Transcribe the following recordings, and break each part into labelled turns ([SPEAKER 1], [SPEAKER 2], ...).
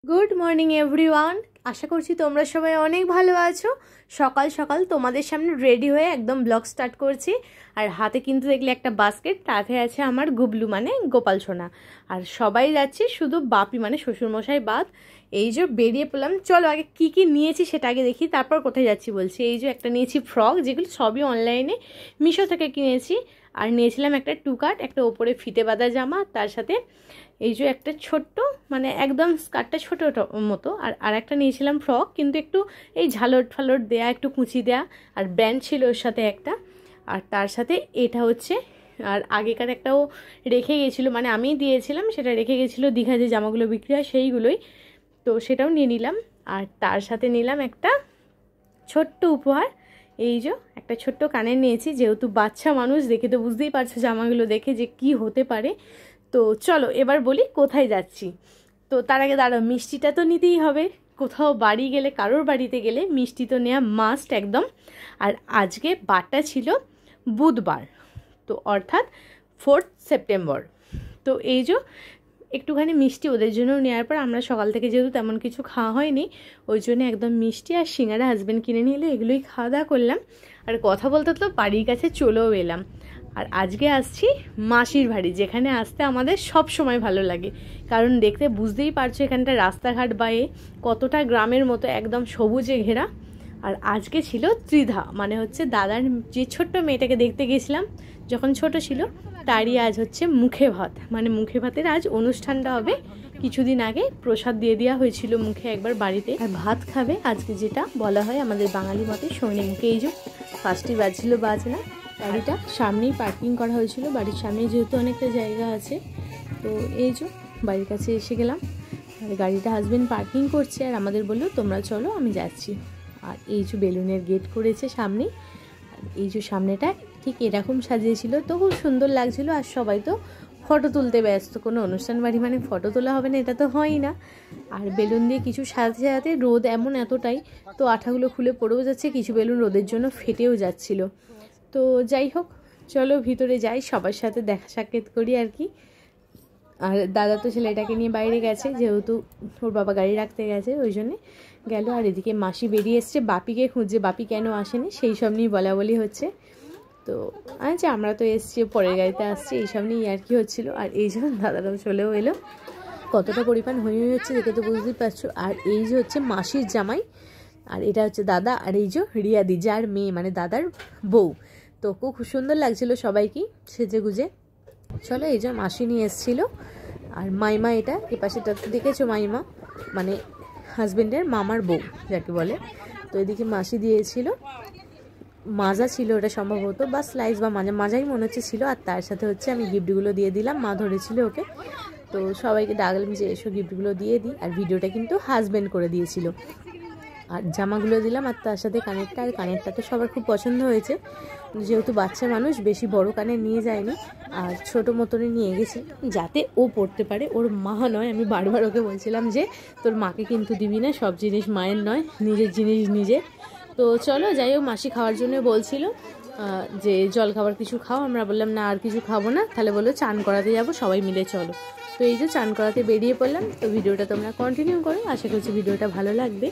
[SPEAKER 1] Good morning everyone. আশা করছি তোমরা সবাই অনেক ভালো আছো। সকাল সকাল তোমাদের সামনে রেডি হয়ে একদম ব্লগ স্টার্ট করছি। আর হাতে কিন্তু দেখলে একটা বাস্কেট, তাতে আছে আমার গুবলু মানে গোপাল সোনা। আর সবাই যাচ্ছে, শুধু বাপি মানে শ্বশুরমশাই বাদ। এই যে বেরিয়ে পড়লাম। চলো আগে কি কি নিয়েছি সেটা আগে দেখি, তারপর কোথায় যাচ্ছি বলছি। এই যে একটা নিয়েছি ফ্রক, যেগুলো সবই অনলাইনে মিশো থেকে কিনেছি। আর নিয়েছিলাম একটা টুকাট, একটা ওপরে ফিতে বাঁধা জামা, তার সাথে এই যে একটা ছোট্ট মানে একদম স্কার্টটা ছোটো মতো। আর একটা নিয়েছিলাম ফ্রক, কিন্তু একটু এই ঝালট ফালট দেয়া, একটু কুচি দেয়া, আর ব্যান্ড ছিল ওর সাথে একটা। আর তার সাথে এটা হচ্ছে, আর আগেকার একটাও রেখে গেছিলো, মানে আমিই দিয়েছিলাম, সেটা রেখে গেছিলো দীঘা যে জামাগুলো বিক্রি হয় সেইগুলোই, তো সেটাও নিয়ে নিলাম। আর তার সাথে নিলাম একটা ছোট্ট উপহার, এই যে একটা ছোট্ট কানের নিয়েছি, যেহেতু বাচ্চা মানুষ, দেখে তো বুঝতেই পারছো জামাগুলো দেখে যে কি হতে পারে। তো চলো এবার বলি কোথায় যাচ্ছি। তো তার আগে দাঁড়াও, মিষ্টিটা তো নিতেই হবে। কোথাও বাড়ি গেলে, কারোর বাড়িতে গেলে মিষ্টি তো নেওয়া মাস্ট একদম। আর আজকে বারটা ছিল বুধবার, তো অর্থাৎ 4 সেপ্টেম্বর। তো এই যে একটুখানি মিষ্টি ওদের জন্য নেওয়ার পর, আমরা সকাল থেকে যেহেতু তেমন কিছু খাওয়া হয়নি, ওই জন্য একদম মিষ্টি আর সিঙ্গারা হাজব্যান্ড কিনে নিয়ে এলো, এগুলোই খাওয়া দাওয়া করলাম। আর কথা বলতে তো বাড়ির কাছে চলেও এলাম। আর আজকে আসছি মাসির বাড়ি, যেখানে আসতে আমাদের সব সময় ভালো লাগে, কারণ দেখতে বুঝতেই পারছো এখানটা রাস্তাঘাট বায়ে কতটা গ্রামের মতো, একদম সবুজে ঘেরা। আর আজকে ছিল ত্রিধা, মানে হচ্ছে দাদার যে ছোট্ট মেয়েটাকে দেখতে গেছিলাম যখন ছোট ছিল, তারই আজ হচ্ছে মুখে ভাত, মানে মুখে ভাতের আজ অনুষ্ঠানটা হবে। কিছুদিন আগে প্রসাদ দিয়ে দেওয়া হয়েছিল মুখে একবার বাড়িতে, আর ভাত খাবে আজকে, যেটা বলা হয় আমাদের বাঙালি মতে সৈনিক মুখে। এই যে ফার্স্টই বাজছিল বাজনা। গাড়িটা সামনেই পার্কিং করা হয়েছিল, বাড়ির সামনে যেহেতু অনেকটা জায়গা আছে। তো এই যে বাড়ির কাছে এসে গেলাম, আর গাড়িটা হাজবেন্ড পার্কিং করছে, আর আমাদের বললো তোমরা চলো আমি যাচ্ছি। আর এই যে বেলুনের গেট করেছে সামনে, আর এই যে সামনেটা ঠিক এরকম সাজিয়েছিল, তো খুব সুন্দর লাগছিল। আর সবাই তো ফটো তুলতে ব্যস্ত, কোনো অনুষ্ঠান বাড়ি মানে ফটো তোলা হবে না এটা তো হয়ই না। আর বেলুন দিয়ে কিছু সাজাতে সাজাতে রোদ এমন এতটাই, তো আঠাগুলো খুলে পড়েও যাচ্ছে, কিছু বেলুন রোদের জন্য ফেটেও যাচ্ছিল। তো যাই হোক, চলো ভিতরে যাই, সবার সাথে দেখা সাক্ষাৎ করি আর কি। আর দাদা তো ছেলেটাকে নিয়ে বাইরে গেছে, যেহেতু ওর বাবা গাড়ি রাখতে গেছে ওই জন্যে গেল। আর এদিকে মাসি বেরিয়ে এসছে বাপিকে খুঁজছে, বাপি কেন আসেনি সেই সব নিয়ে বলা বলি হচ্ছে। তো আচ্ছা আমরা তো এসছি, পরের গাড়িতে আসছি, এইসব নিয়েই আর কি হচ্ছিলো। আর এই জন্য দাদারাও চলেও এলো, কতটা পরিমাণ হয়ে হচ্ছে দেখে তো বুঝতেই পারছো। আর এই যে হচ্ছে মাসির জামাই, আর এটা হচ্ছে দাদা, আর এই যে রিয়াদি যার মেয়ে মানে দাদার বউ। তো খুব সুন্দর লাগছিলো সবাইকে সেজে গুজে। চলো এই যে মাসি নিয়ে এসেছিলো, আর মাইমা, এটা এ পাশেটা দেখেছো মাইমা মানে হাজবেন্ডের মামার বউ যাকে বলে। তো এদিকে মাসি দিয়েছিল মাজা, ছিল ওটা সম্ভবত, বা স্লাইস বা মাজাই মনে হচ্ছে ছিল। আর তার সাথে হচ্ছে আমি গিফটগুলো দিয়ে দিলাম, মা ধরেছিল ওকে। তো সবাইকে ডাকলাম যে এসব গিফটগুলো দিয়ে দিই। আর ভিডিওটা কিন্তু হাজবেন্ড করে দিয়েছিল। আর জামাগুলো দিলাম, আর তার সাথে কানেরটা। আর কানেরটা তো সবার খুব পছন্দ হয়েছে, যেহেতু বাচ্চা মানুষ বেশি বড় কানের নিয়ে যায়নি, আর ছোটো মতনই নিয়ে গেছি যাতে ও পড়তে পারে। ওর মা নয়, আমি বারবার ওকে বলছিলাম যে তোর মাকে কিন্তু দিবি না, সব জিনিস মায়ের নয়, নিজের জিনিস নিজে। তো চলো যাই হোক, মাসি খাওয়ার জন্য বলছিল যে জল খাবার কিছু খাও, আমরা বললাম না আর কিছু খাবো না। তাহলে বললো চান করাতে যাবো, সবাই মিলে চলো। তো এই যে চান করাতে বেরিয়ে পড়লাম। তো ভিডিওটা তোমরা কন্টিনিউ করো, আশা করছি ভিডিওটা ভালো লাগবে।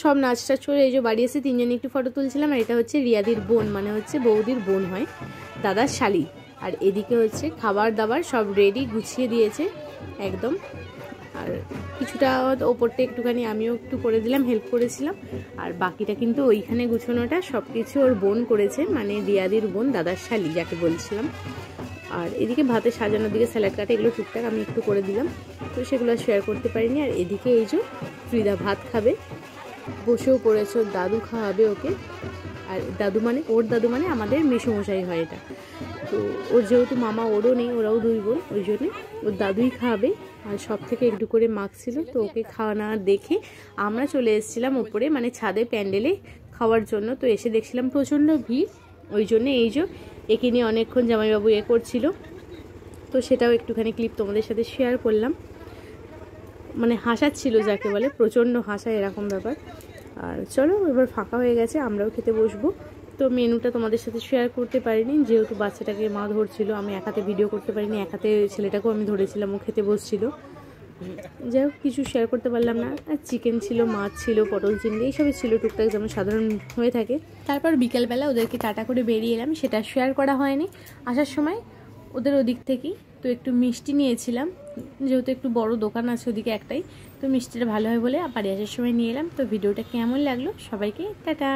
[SPEAKER 1] সব নাচ টাচ করে এই যে বাড়ি এসে তিনজনে একটু ফটো তুলছিলাম। আর এটা হচ্ছে রিয়াদির বোন, মানে হচ্ছে বৌদির বোন হয়, দাদার শালি। আর এদিকে হচ্ছে খাবার দাবার সব রেডি, গুছিয়ে দিয়েছে একদম। আর কিছুটা ওপরটা একটুখানি আমিও একটু করে দিলাম, হেল্প করেছিলাম। আর বাকিটা কিন্তু ওইখানে গুছানোটা সব কিছু ওর বোন করেছে, মানে রিয়াদির বোন, দাদার শালি যাকে বলছিলাম। আর এদিকে ভাতে সাজানোর দিকে স্যালাড কাটে, এগুলো টুকটাক আমি একটু করে দিলাম, তো সেগুলো শেয়ার করতে পারিনি। আর এদিকে এই যে ফ্রিদা ভাত খাবে, বসেও পড়েছে, ওর দাদু খাওয়াবে ওকে। আর দাদু মানে ওর দাদু মানে আমাদের মেসোমশাই হয় এটা। তো ওর যেহেতু মামা ওরও নেই, ওরাও দুই বোন, ওই জন্যে ওর দাদুই খাওয়াবে। আর সব থেকে একটু করে মাখছিল, তো ওকে খাওয়ানো দেখে আমরা চলে এসেছিলাম ওপরে, মানে ছাদে প্যান্ডেলে খাওয়ার জন্য। তো এসে দেখছিলাম প্রচণ্ড ভিড়, ওই জন্যে এই যে একে নিয়ে অনেকক্ষণ জামাইবাবু করছিল, তো সেটাও একটুখানি ক্লিপ তোমাদের সাথে শেয়ার করলাম। মানে হাসাচ্ছিল যাকে বলে, প্রচণ্ড হাসা এরকম ব্যাপার। আর চলো এবার ফাঁকা হয়ে গেছে, আমরাও খেতে বসবো। তো মেনুটা তোমাদের সাথে শেয়ার করতে পারিনি, যেহেতু বাচ্চাটাকে মা ধরছিল, আমি এক হাতে ভিডিও করতে পারিনি, এক হাতে ছেলেটাকেও আমি ধরেছিলাম, ও খেতে বসছিল। যাই হোক কিছু শেয়ার করতে পারলাম না। আর চিকেন ছিল, মাছ ছিল, পটল চিংড়ি এইসবই ছিল টুকটাক, যেমন সাধারণ হয়ে থাকে। তারপর বিকেলবেলা ওদেরকে টাটা করে বেরিয়ে এলাম, সেটা শেয়ার করা হয়নি। আসার সময় ওদের ওদিক থেকেই তো একটু মিষ্টি নিয়েছিলাম, যেহেতু একটু বড় দোকান আছে ওদিকে একটাই, তো মিষ্টিটা ভালো হয় বলে বাড়ি আসার সময় নিয়ে এলাম। তো ভিডিওটা কেমন লাগলো সবাইকে টাটা।